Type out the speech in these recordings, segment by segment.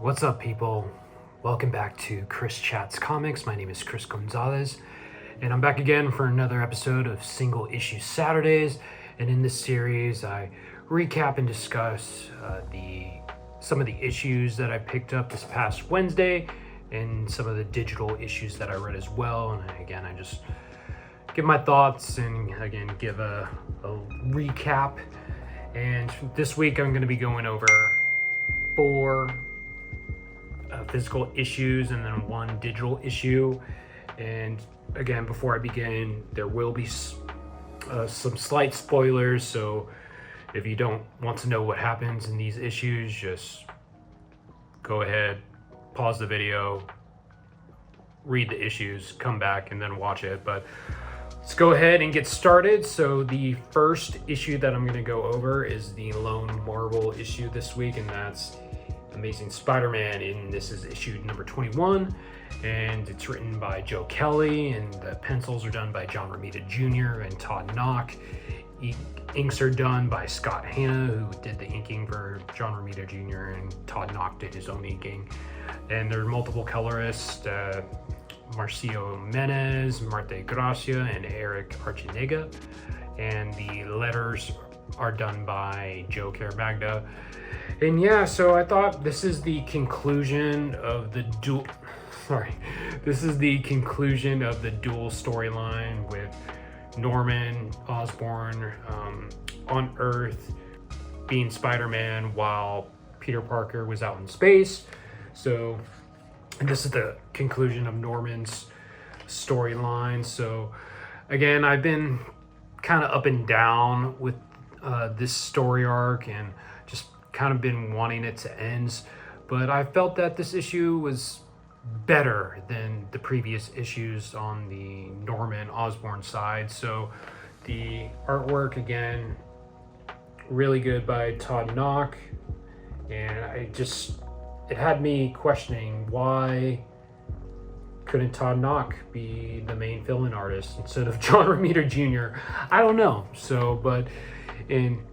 What's up, people? Welcome back to Chris Chats Comics. My name is Chris Gonzalez, and I'm back again for another episode of Single Issue Saturdays. And in this series, I recap and discuss some of the issues that I picked up this past Wednesday, and some of the digital issues that I read as well. And again, I just give my thoughts and again give a recap. And this week, I'm going to be going over 4 physical issues and then 1 digital issue. And again, before I begin, there will be some slight spoilers, so if you don't want to know what happens in these issues, just go ahead, pause the video, read the issues, come back, and then watch it. But let's go ahead and get started. So the first issue that I'm going to go over is the lone Marvel issue this week, and that's Amazing Spider-Man, and this is issue number 21, and it's written by Joe Kelly, and the pencils are done by John Romita Jr. and Todd Knock. Inks are done by Scott Hanna, who did the inking for John Romita Jr., and Todd Knock did his own inking. And there are multiple colorists, Marcio Menez, Marte Gracia, and Eric Archinega. And the letters are done by Joe Caramagna. And yeah, so I thought this is the conclusion of the dual storyline with Norman Osborn on Earth being Spider-Man while Peter Parker was out in space. So, and this is the conclusion of Norman's storyline. So again, I've been kind of up and down with this story arc and just kind of been wanting it to end, but I felt that this issue was better than the previous issues on the Norman Osborn side. So the artwork, again, really good by Todd Knock, and it had me questioning, why couldn't Todd Knock be the main fill-in artist instead of John Romita Jr.? I don't know. So, but in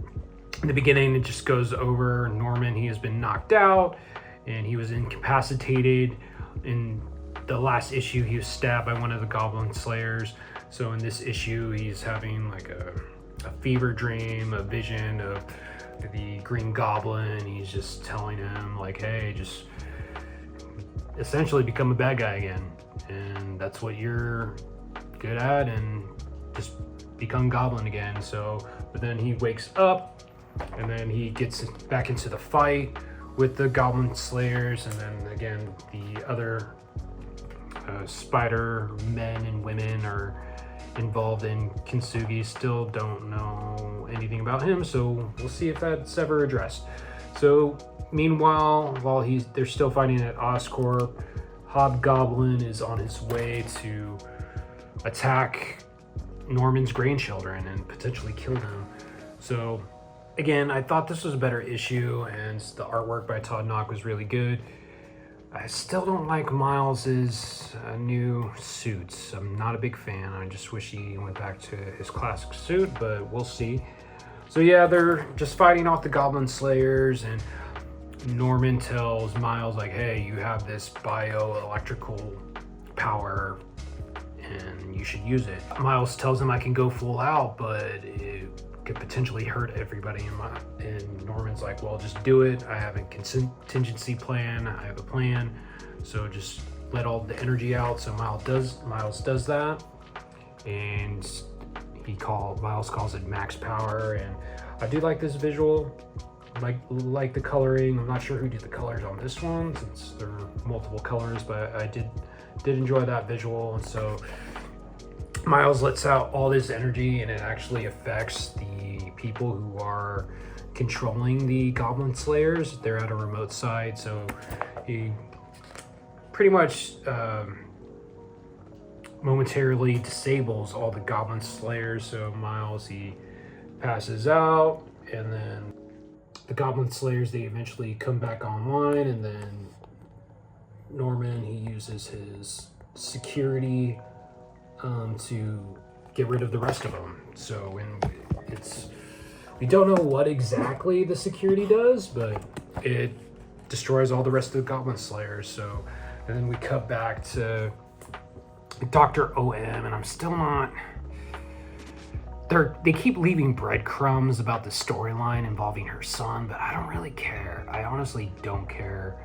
the beginning, it just goes over Norman. He has been knocked out and he was incapacitated. In the last issue, he was stabbed by one of the Goblin Slayers. So in this issue, he's having like a fever dream, a vision of the Green Goblin. He's just telling him like, hey, just essentially become a bad guy again, and that's what you're good at, and just become Goblin again. So, but then he wakes up, and then he gets back into the fight with the Goblin Slayers, and then again the other Spider men and women are involved in Kintsugi. Still don't know anything about him, so we'll see if that's ever addressed. So meanwhile, while they're still fighting at Oscorp, Hobgoblin is on his way to attack Norman's grandchildren and potentially kill them. So again, I thought this was a better issue, and the artwork by Todd Knock was really good. I still don't like Miles's new suits. I'm not a big fan. I just wish he went back to his classic suit, but we'll see. So yeah, they're just fighting off the Goblin Slayers, and Norman tells Miles like, hey, you have this bioelectrical power and you should use it. Miles tells him I can go full out, but it could potentially hurt everybody. And Norman's like, well, just do it. I have a contingency plan. I have a plan. So just let all the energy out. So Miles does that, and Miles calls it max power. And I do like this visual, like the coloring. I'm not sure who did the colors on this one, since there are multiple colors, but I did enjoy that visual. And so Miles lets out all this energy, and it actually affects the people who are controlling the Goblin Slayers. They're at a remote site, so he pretty much momentarily disables all the Goblin Slayers. So Miles, he passes out, and then the Goblin Slayers, they eventually come back online, and then Norman, he uses his security to get rid of the rest of them. So we don't know what exactly the security does, but it destroys all the rest of the Goblin Slayers. So, and then we cut back to Dr. OM, and I'm still not. They keep leaving breadcrumbs about the storyline involving her son, but I don't really care. I honestly don't care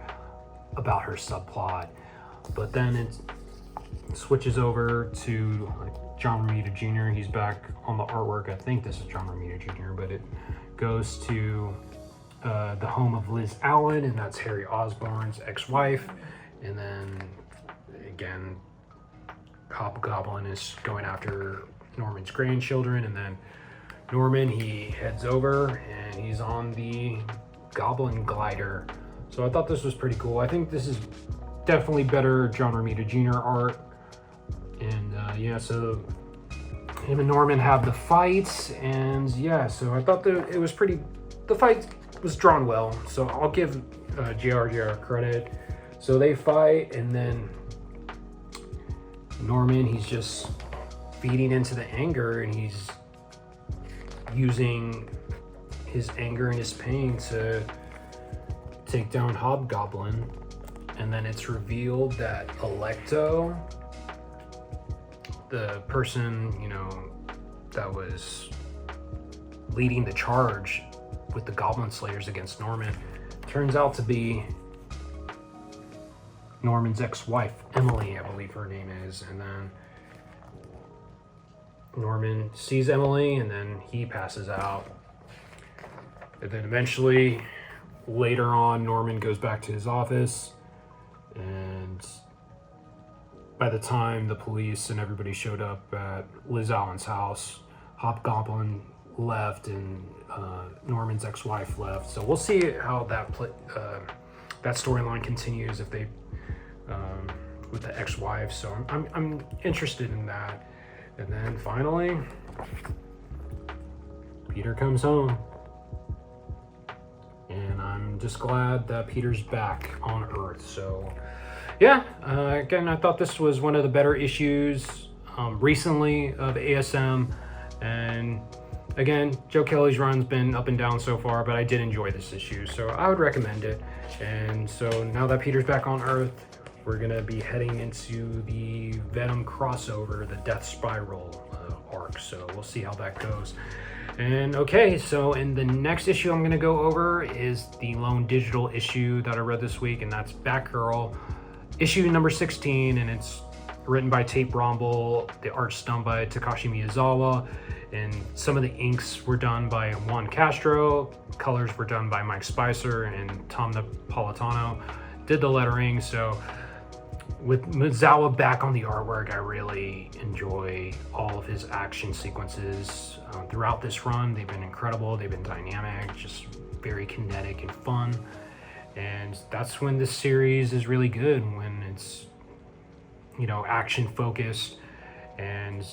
about her subplot. But then it switches over to John Romita Jr. He's back on the artwork. I think this is John Romita Jr., but it goes to the home of Liz Allen, and that's Harry Osborn's ex-wife. And then again, Hobgoblin is going after Norman's grandchildren, and then Norman, he heads over and he's on the Goblin Glider. So I thought this was pretty cool. I think this is definitely better John Romita Jr. art. And yeah, so him and Norman have the fights, and yeah, so I thought that it was pretty, the fight was drawn well, so I'll give JR credit. So they fight, and then Norman, he's just feeding into the anger, and he's using his anger and his pain to take down Hobgoblin. And then it's revealed that Electo, the person, you know, that was leading the charge with the Goblin Slayers against Norman, turns out to be Norman's ex-wife, Emily, I believe her name is. And then Norman sees Emily, and then he passes out. And then eventually, later on, Norman goes back to his office, and by the time the police and everybody showed up at Liz Allen's house, Hobgoblin left, and Norman's ex-wife left. So we'll see how that storyline continues, if they with the ex-wife. So I'm interested in that. And then finally, Peter comes home. And I'm just glad that Peter's back on Earth. So yeah, again, I thought this was one of the better issues recently of ASM. And again, Joe Kelly's run's been up and down so far, but I did enjoy this issue, so I would recommend it. And so now that Peter's back on Earth, we're gonna be heading into the Venom crossover, the Death Spiral arc. So we'll see how that goes. And okay, so in the next issue I'm gonna go over is the lone digital issue that I read this week, and that's Batgirl, issue number 16, and it's written by Tate Bromble, the art's done by Takashi Miyazawa, and some of the inks were done by Juan Castro, colors were done by Mike Spicer, and Tom Napolitano did the lettering. So with Miyazawa back on the artwork, I really enjoy all of his action sequences throughout this run. They've been incredible, they've been dynamic, just very kinetic and fun. And that's when this series is really good, when it's, you know, action focused. And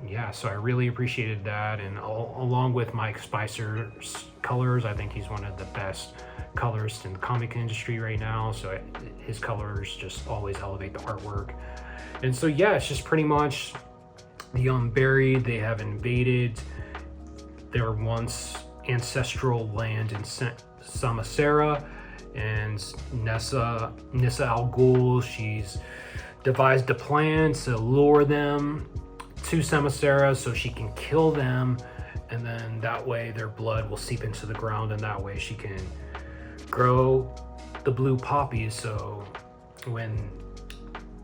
yeah, so I really appreciated that. And along with Mike Spicer's colors, I think he's one of the best colorists in the comic industry right now. So his colors just always elevate the artwork. And so yeah, it's just pretty much the Unburied. They have invaded their once ancestral land in Samosera, and Nissa Al Ghul, she's devised a plan to lure them to Samosera so she can kill them, and then that way their blood will seep into the ground, and that way she can grow the blue poppies. So when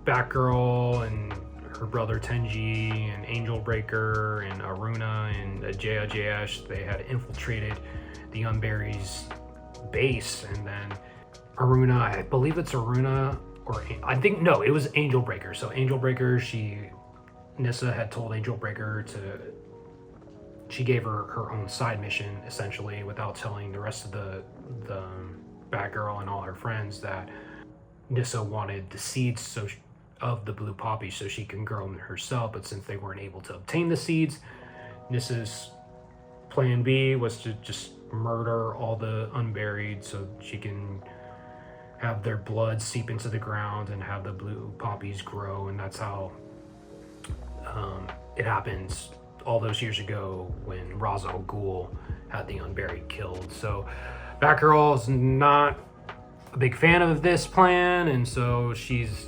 Batgirl and her brother Tenji and Angel Breaker and Aruna and Ajaya Jayesh, they had infiltrated the Unbury's base, and then Aruna, I believe it's Aruna, or I think, no, it was Angel Breaker. So Angel Breaker, Nissa had told Angel Breaker she gave her own side mission, essentially, without telling the rest of the Batgirl and all her friends, that Nissa wanted the seeds of the blue poppy so she can grow them herself. But since they weren't able to obtain the seeds, Nissa's plan B was to just murder all the Unburied so she can have their blood seep into the ground and have the blue poppies grow. And that's how it happens all those years ago when Ra's al Ghul had the Unburied killed. So Batgirl is not a big fan of this plan, and so she's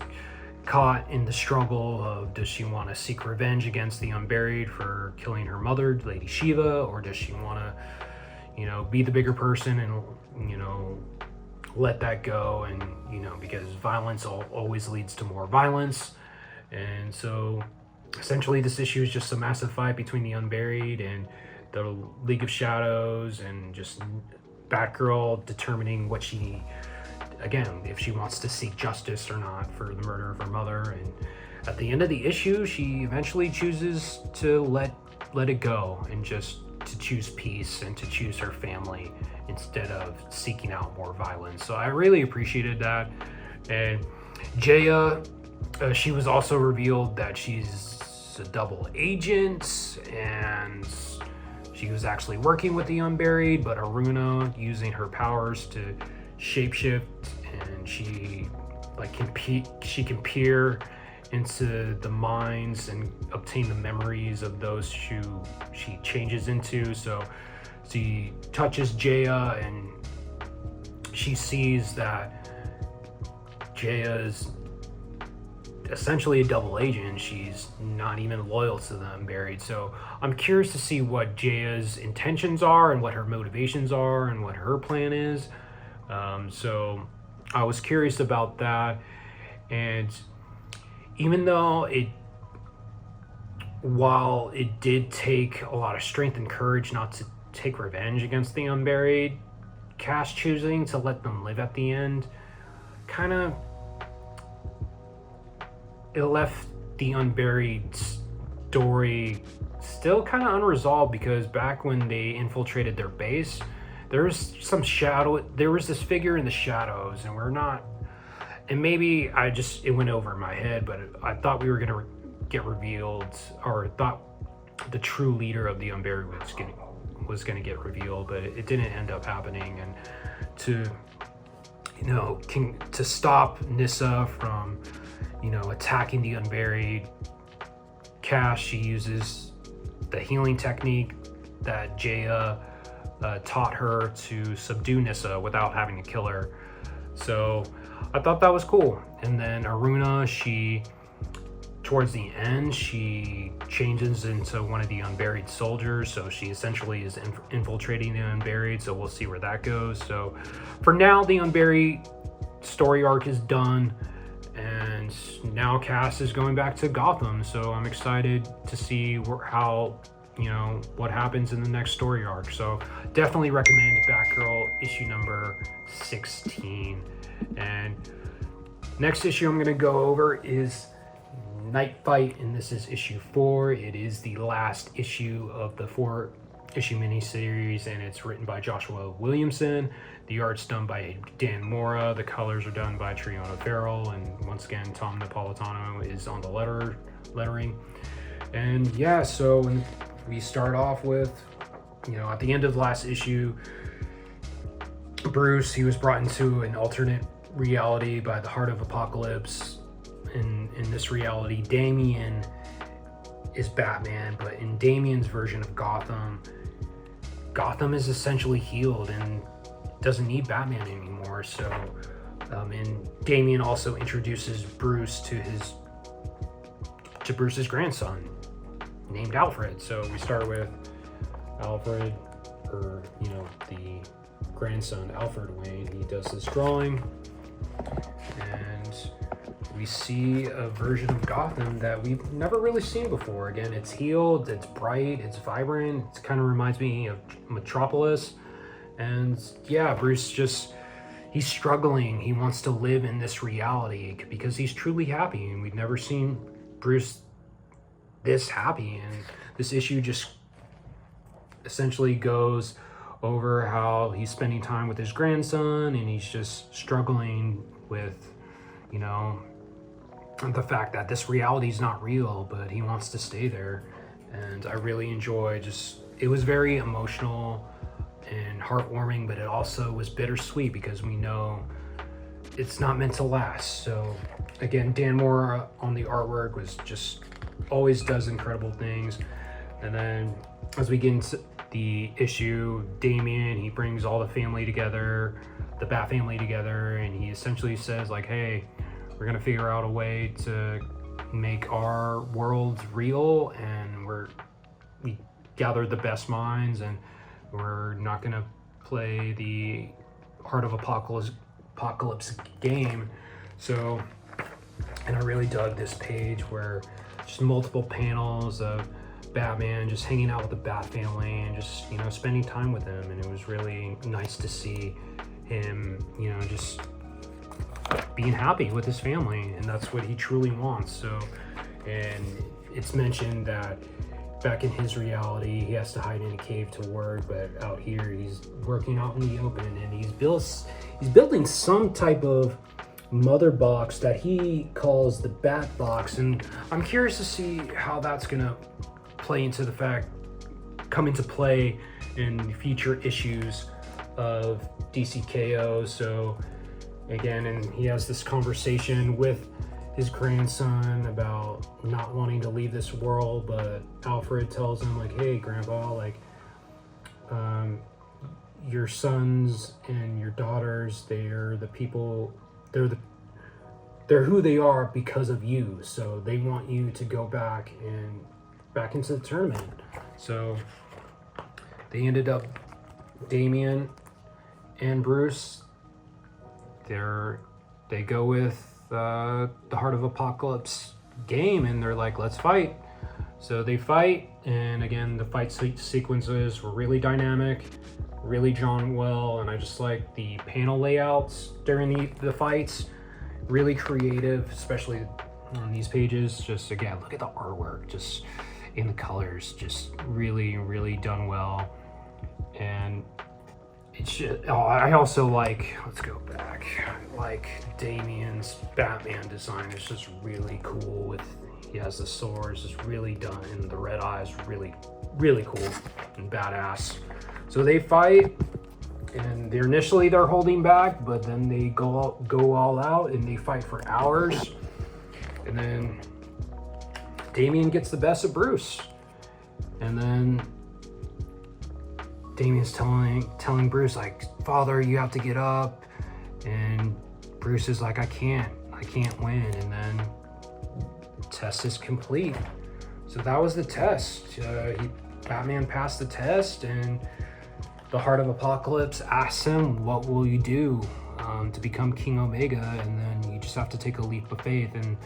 caught in the struggle of, does she want to seek revenge against the Unburied for killing her mother, Lady Shiva, or does she want to, be the bigger person and, let that go? And, because violence always leads to more violence. And so essentially this issue is just a massive fight between the Unburied and the League of Shadows, and just Batgirl determining what if she wants to seek justice or not for the murder of her mother. And at the end of the issue, she eventually chooses to let it go and just to choose peace and to choose her family instead of seeking out more violence. So I really appreciated that. And Jaya, she was also revealed that she's a double agent, and she was actually working with the Unburied, but Aruna, using her powers to shapeshift, and she can peer into the minds and obtain the memories of those who she changes into. So she touches Jaya, and she sees that Jaya's essentially a double agent. She's not even loyal to the Unburied. So I'm curious to see what Jaya's intentions are and what her motivations are and what her plan is. So I was curious about that. And even though while it did take a lot of strength and courage not to take revenge against the Unburied, Cass choosing to let them live at the end it left the Unburied story still kind of unresolved, because back when they infiltrated their base, there was this figure in the shadows, and maybe it went over my head, but I thought we were going to get revealed, or thought the true leader of the Unburied was going to get revealed, but it didn't end up happening. And to stop Nyssa from attacking the Unburied, Cass, she uses the healing technique that Jaya taught her to subdue Nyssa without having to kill her. So I thought that was cool. And then Aruna, towards the end, she changes into one of the Unburied soldiers. So she essentially is infiltrating the Unburied. So we'll see where that goes. So for now, the Unburied story arc is done. And now Cass is going back to Gotham. So I'm excited to see how what happens in the next story arc. So definitely recommend Batgirl issue number 16. And next issue I'm going to go over is Knightfight, and this is issue 4. It is the last issue of the 4-issue miniseries, and it's written by Joshua Williamson. The art's done by Dan Mora. The colors are done by Triona Farrell, and once again, Tom Napolitano is on the lettering. And yeah, so we start off with, at the end of the last issue, Bruce, he was brought into an alternate reality by the Heart of Apocalypse. In this reality, Damian is Batman, but in Damian's version of Gotham is essentially healed and doesn't need Batman anymore. So, and Damian also introduces Bruce to Bruce's grandson, named Alfred. So we start with Alfred, or the grandson, Alfred Wayne. He does this drawing, and we see a version of Gotham that we've never really seen before. Again, it's healed, it's bright, it's vibrant. It kind of reminds me of Metropolis. And yeah, Bruce he's struggling. He wants to live in this reality because he's truly happy, and we've never seen Bruce this happy. And this issue just essentially goes over how he's spending time with his grandson, and he's just struggling with, the fact that this reality is not real, but he wants to stay there. And I really enjoy it was very emotional and heartwarming, but it also was bittersweet because we know it's not meant to last. So again, Dan Mora on the artwork always does incredible things. And then as we get into the issue, Damian, he brings all the family together the Bat family together, and he essentially says like, hey, we're gonna figure out a way to make our worlds real, and we gathered the best minds, and we're not gonna play the Heart of Apocalypse game. So, and I really dug this page where just multiple panels of Batman just hanging out with the Bat family and just, you know, spending time with them, and it was really nice to see him, you know, just being happy with his family, and that's what he truly wants. So, and it's mentioned that back in his reality he has to hide in a cave to work, but out here he's working out in the open, and he's building some type of mother box that he calls the Bat Box, and I'm curious to see how that's gonna come into play in future issues of DCKO. So again, and he has this conversation with his grandson about not wanting to leave this world, but Alfred tells him like, hey grandpa, like your sons and your daughters, they're who they are because of you, so they want you to go back into the tournament. So they ended up, Damian and Bruce, they go with the Heart of Apocalypse game, and they're like, let's fight. So they fight, and again, the fight sequences were really dynamic, really drawn well, and I just like the panel layouts during the fights, really creative, especially on these pages. Just again, look at the artwork, just in the colors, just really, really done well. And it's just, I also like, let's go back, like Damian's Batman design is just really cool. With he has the swords just really done, and the red eyes really, really cool and badass. So they fight, and they're holding back, but then they go all out and they fight for hours, and then Damian gets the best of Bruce, and then Damian's telling Bruce like, father, you have to get up, and Bruce is like, I can't win, and then test is complete. So that was the test. Batman passed the test, and the Heart of Apocalypse asks him, what will you do to become King Omega? And then you just have to take a leap of faith. And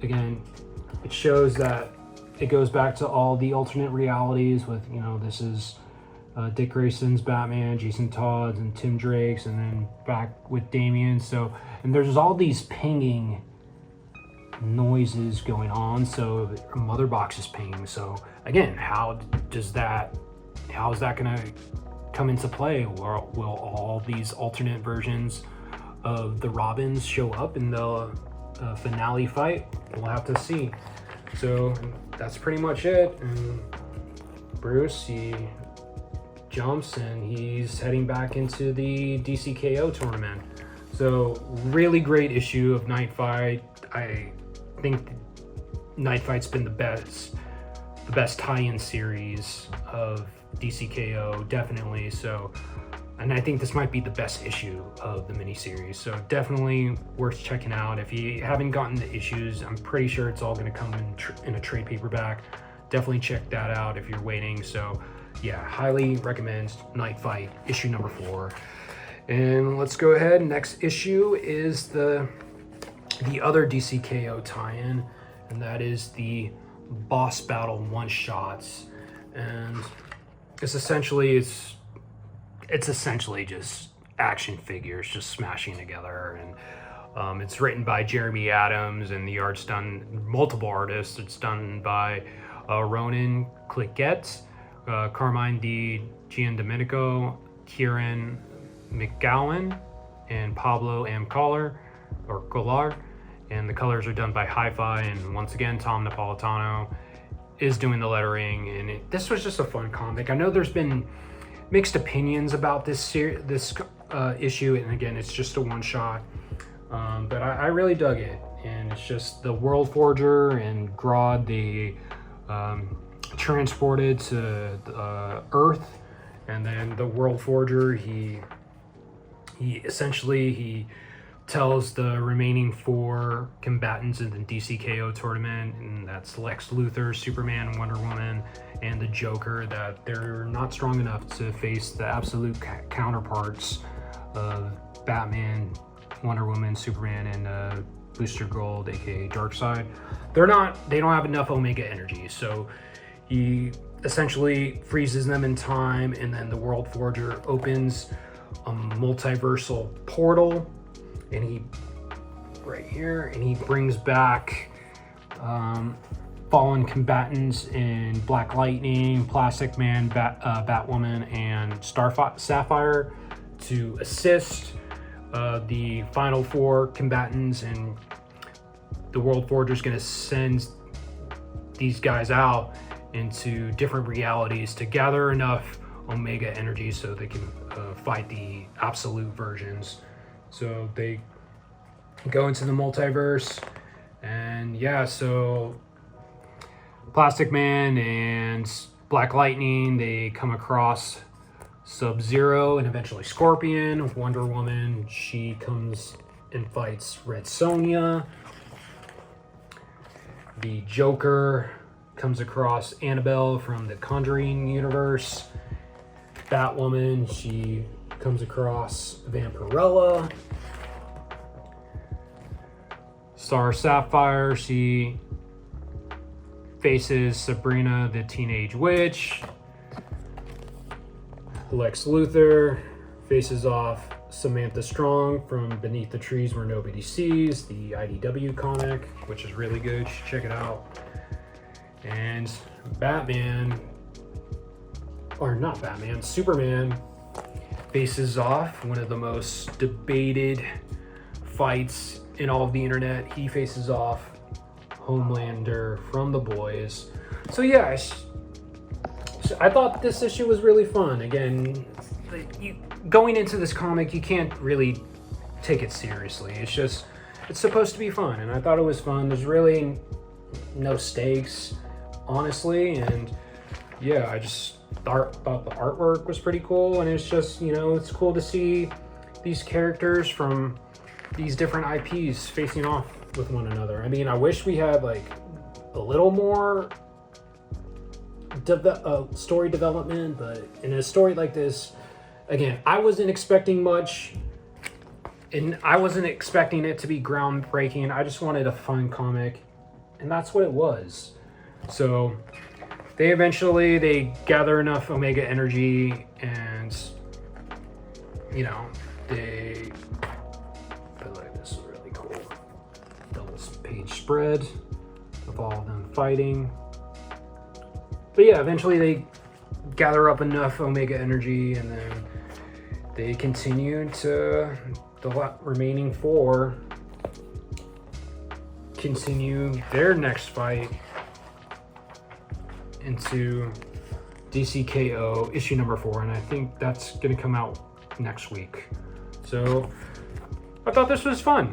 again, it shows that it goes back to all the alternate realities with, you know, this is Dick Grayson's Batman, Jason Todd's, and Tim Drake's, and then back with Damian. So, and there's all these pinging noises going on, so a mother box is pinging. So again, how is that gonna come into play? Will all these alternate versions of the Robins show up in the finale fight? We'll have to see. So that's pretty much it. And Bruce, he jumps and he's heading back into the DCKO tournament. So really great issue of Knightfight. I think Knightfight's been the best tie-in series of DCKO, definitely. So, and I think this might be the best issue of the miniseries. So definitely worth checking out. If you haven't gotten the issues, I'm pretty sure it's all going to come in a trade paperback. Definitely check that out if you're waiting. So yeah, highly recommend Knightfight issue number 4. And let's go ahead. Next issue is the other DCKO tie-in, and that is the boss battle one-shots. And it's essentially just action figures just smashing together, and it's written by Jeremy Adams, and the art's done multiple artists. It's done by Ronan Cliquette, Carmine Di Giandomenico, Kieran McGowan, and Pablo M. Collar, and the colors are done by Hi-Fi, and once again Tom Napolitano is doing the lettering. And this was just a fun comic. I know there's been mixed opinions about this issue, and again, it's just a one-shot, but I really dug it. And it's just the World Forger and Grodd, they transported to Earth, and then the World Forger, he He tells the remaining 4 combatants in the DCKO tournament, and that's Lex Luthor, Superman, Wonder Woman, and the Joker, that they're not strong enough to face the absolute counterparts of Batman, Wonder Woman, Superman, and Booster Gold, aka Darkseid. They don't have enough Omega energy, so he essentially freezes them in time, and then the World Forger opens a multiversal portal, and he brings back fallen combatants in Black Lightning, Plastic Man, Batwoman, and Sapphire to assist the final 4 combatants, and the World Forger is going to send these guys out into different realities to gather enough Omega energy so they can fight the absolute versions. So they go into the multiverse, and so Plastic Man and Black Lightning, they come across Sub-Zero and eventually Scorpion. Wonder Woman, she comes and fights Red Sonja. The Joker comes across Annabelle from the Conjuring universe. Batwoman, she comes across Vampirella. Star Sapphire, she faces Sabrina the Teenage Witch. Lex Luthor faces off Samantha Strong from Beneath the Trees Where Nobody Sees, the IDW comic, which is really good. You should check it out. And Superman faces off one of the most debated fights in all of the internet. He faces off Homelander from The Boys. So yeah, I thought this issue was really fun. Again, going into this comic, you can't really take it seriously. It's supposed to be fun, and I thought it was fun. There's really no stakes, honestly, and yeah, I just thought the artwork was pretty cool, and it's just, it's cool to see these characters from these different IPs facing off with one another. I mean, I wish we had like a little more story development, but in a story like this, again, I wasn't expecting much, and I wasn't expecting it to be groundbreaking. I just wanted a fun comic, and that's what it was. So they gather enough Omega energy, and this is really cool. Double page spread of all of them fighting. But yeah, eventually they gather up enough Omega energy, and then they continue to the remaining 4 continue their next fight into DCKO issue number 4, and I think that's going to come out next week. So I thought this was fun.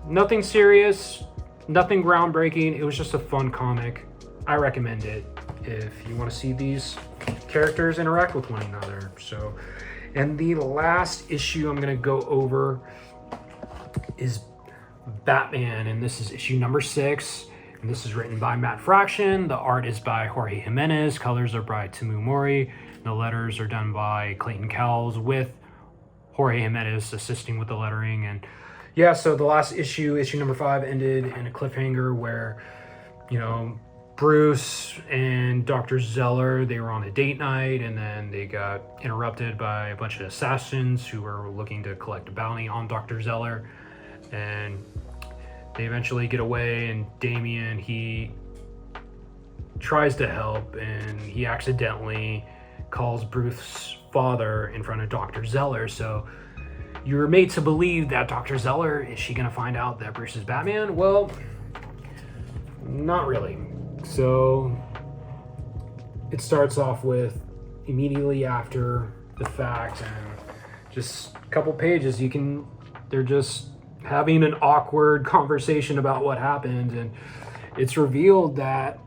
Nothing serious, nothing groundbreaking. It was just a fun comic. I recommend it if you want to see these characters interact with one another. So, and the last issue I'm going to go over is Batman, and this is issue number 6. And this is written by Matt Fraction. The art is by Jorge Jimenez. Colors are by Timu Mori. The letters are done by Clayton Cowles, with Jorge Jimenez assisting with the lettering. And yeah, so the last issue number 5, ended in a cliffhanger where, Bruce and Dr. Zeller, they were on a date night, and then they got interrupted by a bunch of assassins who were looking to collect a bounty on Dr. Zeller. And they eventually get away, and Damian, he tries to help, and he accidentally calls Bruce's father in front of Dr. Zeller. So you're made to believe that Dr. Zeller, is she going to find out that Bruce is Batman? Well, not really. So it starts off with immediately after the fact, and just a couple pages, they're just having an awkward conversation about what happened, and it's revealed that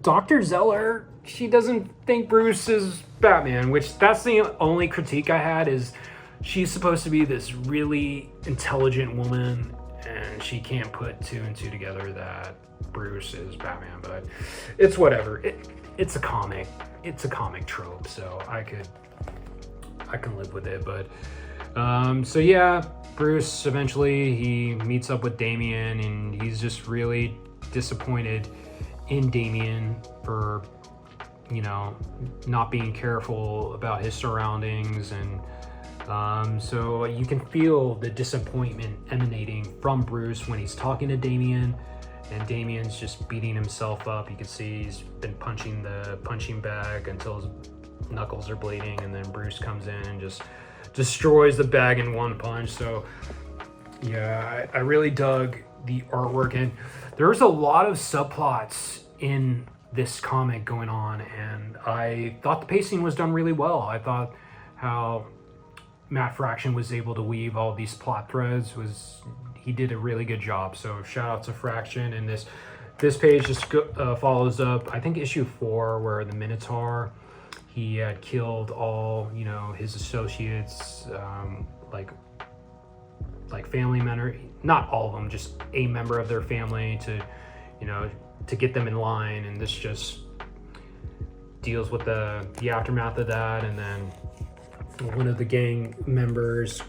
Dr. Zeller, she doesn't think Bruce is Batman, which that's the only critique I had, is she's supposed to be this really intelligent woman, and she can't put two and two together that Bruce is Batman. But it's whatever. It's a comic. It's a comic trope, so I can live with it. But so yeah, Bruce eventually he meets up with Damian, and he's just really disappointed in Damian for, you know, not being careful about his surroundings. And so you can feel the disappointment emanating from Bruce when he's talking to Damian, and Damian's just beating himself up. You can see he's been punching the punching bag until his knuckles are bleeding, and then Bruce comes in and just destroys the bag in one punch. So yeah, I really dug the artwork, and there's a lot of subplots in this comic going on, and I thought the pacing was done really well. I thought how Matt Fraction was able to weave all these plot threads he did a really good job. So shout out to Fraction. And this page just follows up, I think, issue 4, where the Minotaur, he had killed all, you know, his associates, like family member, not all of them, just a member of their family, to, you know, to get them in line. And this just deals with the aftermath of that. And then one of the gang members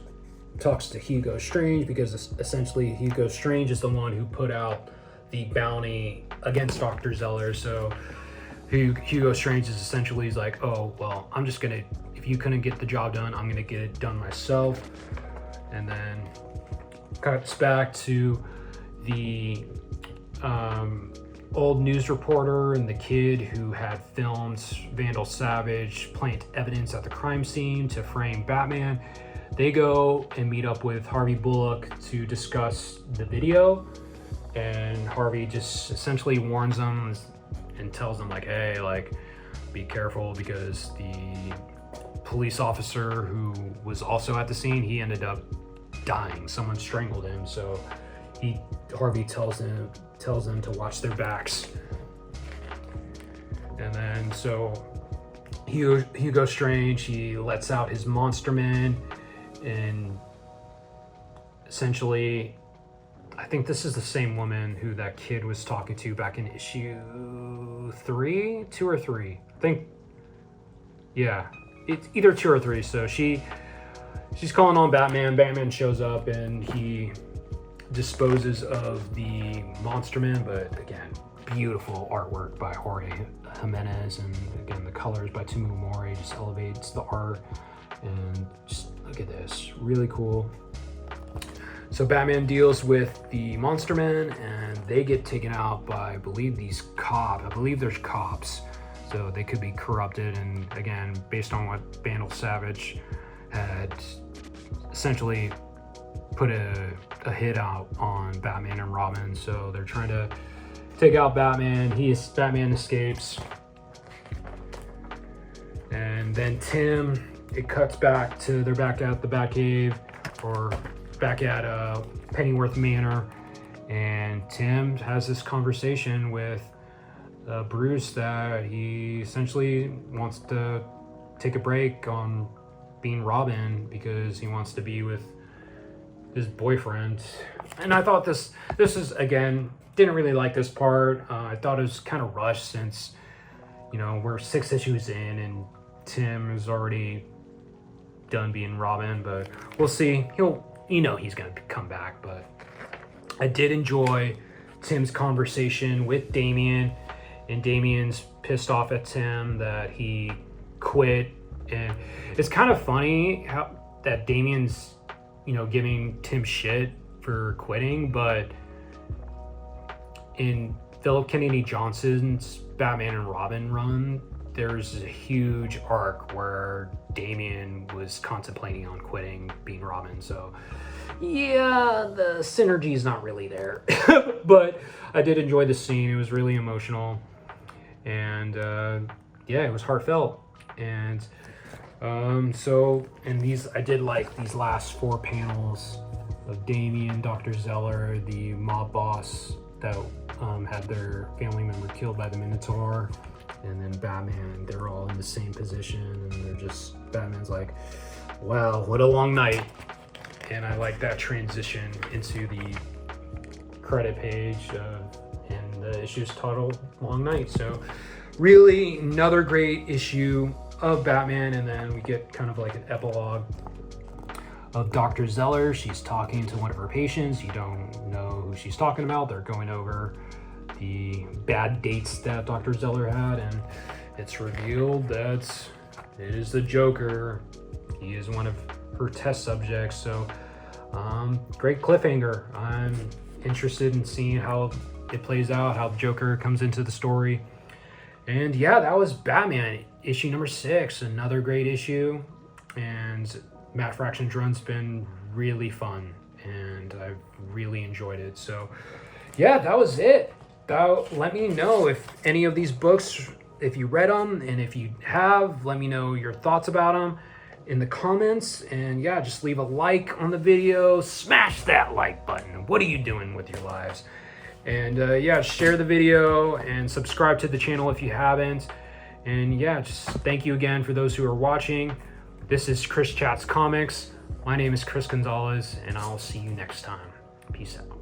talks to Hugo Strange, because essentially Hugo Strange is the one who put out the bounty against Dr. Zeller. So Hugo Strange is essentially, he's like, oh, well, I'm just gonna, if you couldn't get the job done, I'm gonna get it done myself. And then cuts back to the old news reporter and the kid who had filmed Vandal Savage plant evidence at the crime scene to frame Batman. They go and meet up with Harvey Bullock to discuss the video, and Harvey just essentially warns them and tells them, like, hey, like, be careful, because the police officer who was also at the scene, he ended up dying. Someone strangled him. So Harvey tells them to watch their backs. And then so Hugo Strange, he lets out his monster men, and essentially, I think this is the same woman who that kid was talking to back in issue 3, 2 or 3. I think, yeah, it's either 2 or 3. So she's calling on Batman. Batman shows up and he disposes of the monster men. But again, beautiful artwork by Jorge Jimenez, and again, the colors by Timu Mori just elevates the art. And just look at this, really cool. So Batman deals with the monster men, and they get taken out by, I believe, these cops. I believe there's cops, so they could be corrupted. And again, based on what Vandal Savage had essentially put a hit out on Batman and Robin, so they're trying to take out Batman. Batman escapes, and then Tim. It cuts back to they're back at the Batcave, or back at Pennyworth Manor, and Tim has this conversation with Bruce that he essentially wants to take a break on being Robin because he wants to be with his boyfriend. And I thought this is, again, didn't really like this part. I thought it was kind of rushed, since, you know, we're 6 issues in and Tim is already done being Robin. But we'll see. He's gonna come back. But I did enjoy Tim's conversation with Damian, and Damian's pissed off at Tim that he quit. And it's kind of funny how that Damian's, giving Tim shit for quitting, but in Philip Kennedy Johnson's Batman and Robin run, there's a huge arc where Damian was contemplating on quitting being Robin. So yeah, the synergy is not really there. But I did enjoy the scene. It was really emotional. And it was heartfelt. And I did like these last 4 panels of Damian, Dr. Zeller, the mob boss that had their family member killed by the Minotaur, and then Batman. They're all in the same position, and Batman's like, Well, what a long night. And I like that transition into the credit page and the issue's titled Long Night. So really another great issue of Batman, and then we get kind of like an epilogue of Dr. Zeller. She's talking to one of her patients. You don't know who she's talking about. They're going over the bad dates that Dr. Zeller had, and it's revealed that it is the Joker. He is one of her test subjects. So great cliffhanger. I'm interested in seeing how it plays out, how the Joker comes into the story. And yeah, that was Batman issue number 6, another great issue. And Matt Fraction's run's been really fun, and I've really enjoyed it. So yeah, that was it. Let me know if any of these books, if you read them, and if you have, let me know your thoughts about them in the comments. And yeah, just leave a like on the video, smash that like button. What are you doing with your lives? And yeah, share the video and subscribe to the channel if you haven't. And yeah, just thank you again for those who are watching. This is Chris Chats Comics. My name is Chris Gonzalez, and I'll see you next time. Peace out.